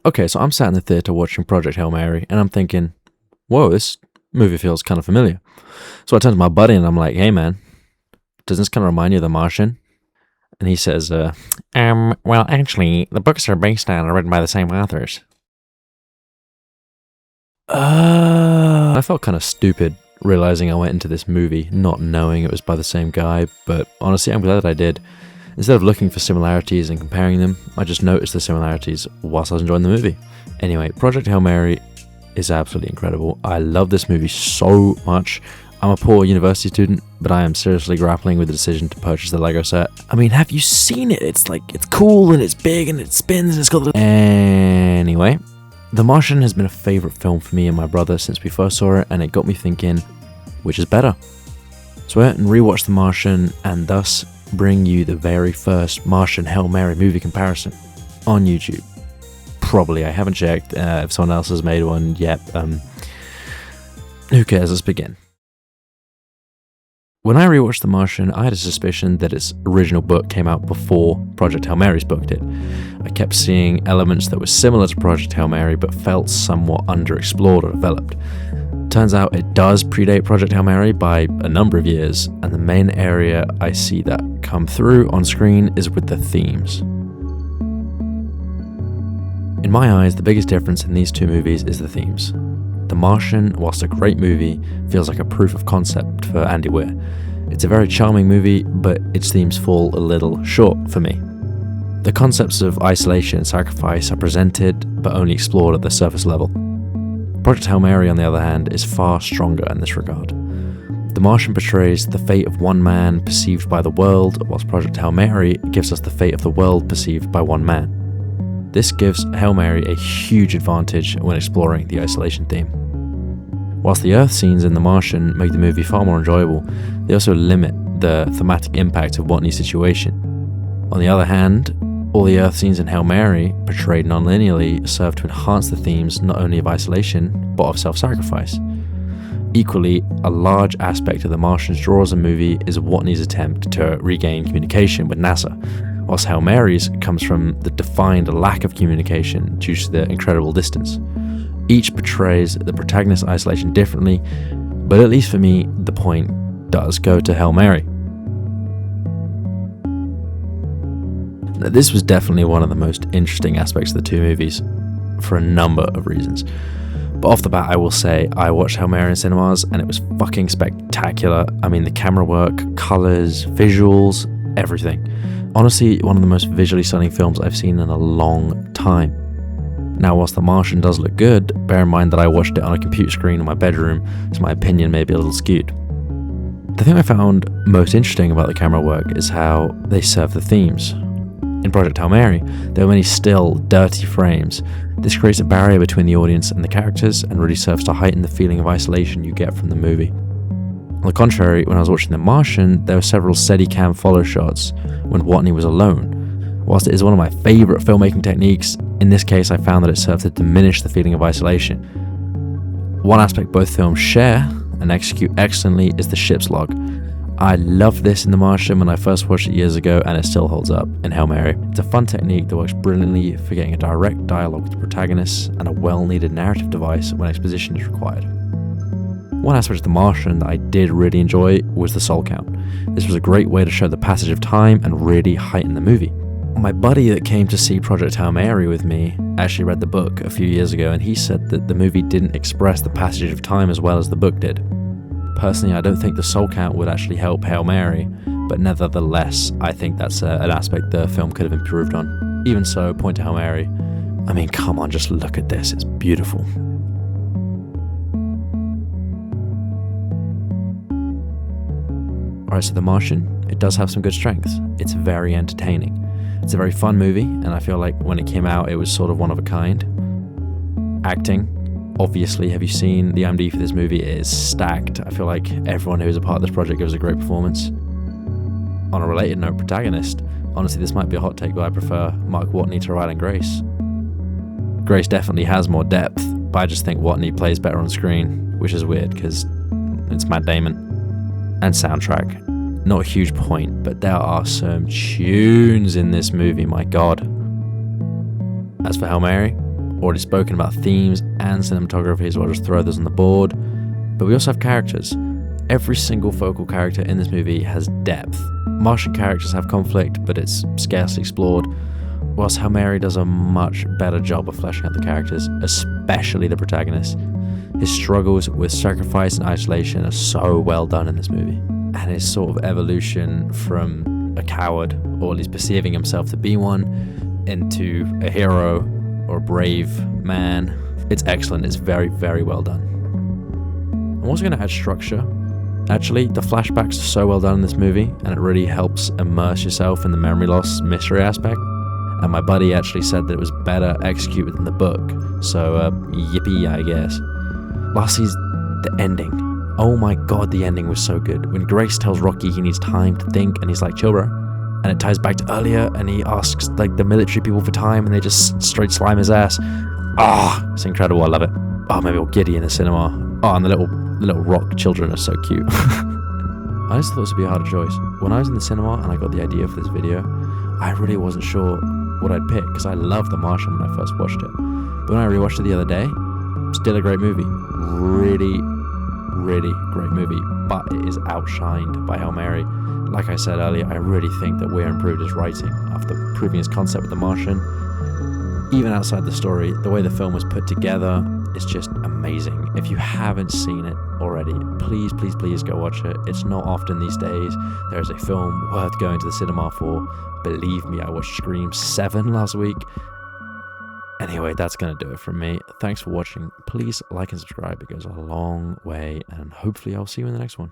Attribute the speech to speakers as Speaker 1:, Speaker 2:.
Speaker 1: Okay, so I'm sat in the theatre watching Project Hail Mary, and I'm thinking, whoa, this movie feels kind of familiar. So I turn to my buddy and I'm like, hey man, does this kind of remind you of The Martian? And he says, well, actually, the books are based on and written by the same authors. I felt kind of stupid realizing I went into this movie not knowing it was by the same guy, but honestly, I'm glad that I did. Instead of looking for similarities and comparing them, I just noticed the similarities whilst I was enjoying the movie. Anyway, Project Hail Mary is absolutely incredible. I love this movie so much. I'm a poor university student, but I am seriously grappling with the decision to purchase the Lego set. I mean, have you seen it? It's cool and it's big and it spins and it's got the... Anyway, The Martian has been a favourite film for me and my brother since we first saw it, and it got me thinking, which is better? So I went and rewatched The Martian and thus bring you the very first Martian Hail Mary movie comparison on YouTube. Probably, I haven't checked if someone else has made one yet. Who cares, let's begin. When I rewatched The Martian, I had a suspicion that its original book came out before Project Hail Mary's book did. I kept seeing elements that were similar to Project Hail Mary but felt somewhat underexplored or developed. Turns out it does predate Project Hail Mary by a number of years, and the main area I see that come through on screen is with the themes. In my eyes, the biggest difference in these two movies is the themes. The Martian, whilst a great movie, feels like a proof of concept for Andy Weir. It's a very charming movie, but its themes fall a little short for me. The concepts of isolation and sacrifice are presented, but only explored at the surface level. Project Hail Mary, on the other hand, is far stronger in this regard. The Martian portrays the fate of one man perceived by the world, whilst Project Hail Mary gives us the fate of the world perceived by one man. This gives Hail Mary a huge advantage when exploring the isolation theme. Whilst the Earth scenes in The Martian make the movie far more enjoyable, they also limit the thematic impact of Watney's situation. On the other hand, all the Earth scenes in Hail Mary, portrayed non-linearly, serve to enhance the themes not only of isolation, but of self-sacrifice. Equally, a large aspect of The Martian's draw as a movie is Watney's attempt to regain communication with NASA, whilst Hail Mary's comes from the defined lack of communication due to the incredible distance. Each portrays the protagonist's isolation differently, but at least for me, the point does go to Hail Mary. Now, this was definitely one of the most interesting aspects of the two movies, for a number of reasons. But off the bat, I will say, I watched Hail Mary in cinemas, and it was fucking spectacular. I mean, the camera work, colours, visuals, everything. Honestly, one of the most visually stunning films I've seen in a long time. Now, whilst The Martian does look good, bear in mind that I watched it on a computer screen in my bedroom, so my opinion may be a little skewed. The thing I found most interesting about the camera work is how they serve the themes. In Project Hail Mary, there are many still, dirty frames. This creates a barrier between the audience and the characters and really serves to heighten the feeling of isolation you get from the movie. On the contrary, when I was watching The Martian, there were several Steadicam follow shots when Watney was alone. Whilst it is one of my favourite filmmaking techniques, in this case I found that it served to diminish the feeling of isolation. One aspect both films share and execute excellently is the ship's log. I loved this in The Martian when I first watched it years ago, and it still holds up in Hail Mary. It's a fun technique that works brilliantly for getting a direct dialogue with the protagonists and a well-needed narrative device when exposition is required. One aspect of The Martian that I did really enjoy was the soul count. This was a great way to show the passage of time and really heighten the movie. My buddy that came to see Project Hail Mary with me actually read the book a few years ago, and he said that the movie didn't express the passage of time as well as the book did. Personally, I don't think the soul count would actually help Hail Mary, but nevertheless, I think that's an aspect the film could have improved on. Even so, point to Hail Mary. I mean, come on, just look at this, it's beautiful. Alright, so The Martian, it does have some good strengths. It's very entertaining. It's a very fun movie, and I feel like when it came out, it was sort of one of a kind. Acting, obviously, have you seen the IMDb for this movie? It is stacked. I feel like everyone who is a part of this project gives a great performance. On a related note, protagonist, honestly, this might be a hot take, but I prefer Mark Watney to Ryan Grace. Grace definitely has more depth, but I just think Watney plays better on screen, which is weird because it's Matt Damon. And soundtrack. Not a huge point, but there are some tunes in this movie, my god. As for Hail Mary, Already spoken about themes and cinematography, so I'll just throw those on the board. But we also have characters. Every single focal character in this movie has depth. Martian characters have conflict, but it's scarcely explored, whilst Hail Mary does a much better job of fleshing out the characters, especially the protagonist. His struggles with sacrifice and isolation are so well done in this movie, and his sort of evolution from a coward, or at least perceiving himself to be one, into a hero or a brave man. It's excellent. It's very, very well done. I'm also going to add structure. Actually, the flashbacks are so well done in this movie, and it really helps immerse yourself in the memory loss mystery aspect. And my buddy actually said that it was better executed than the book, so yippee, I guess. Lastly, the ending. Oh my god, the ending was so good. When Grace tells Rocky he needs time to think, and he's like, chill bro. And it ties back to earlier, and he asks like the military people for time, and they just straight slime his ass. It's incredible, I love it. Maybe we'll giddy in the cinema. And the little rock children are so cute. I just thought this would be a harder choice. When I was in the cinema and I got the idea for this video, I really wasn't sure what I'd pick, because I loved The Martian when I first watched it. But when I rewatched it the other day, still a great movie. Really, really great movie. But it is outshined by Hail Mary. Like I said earlier, I really think that Weir improved his writing after proving his concept with The Martian. Even outside the story, the way the film was put together is just amazing. If you haven't seen it already, please, please, please go watch it. It's not often these days there is a film worth going to the cinema for. Believe me, I watched Scream 7 last week. Anyway, that's going to do it from me. Thanks for watching. Please like and subscribe. It goes a long way, and hopefully I'll see you in the next one.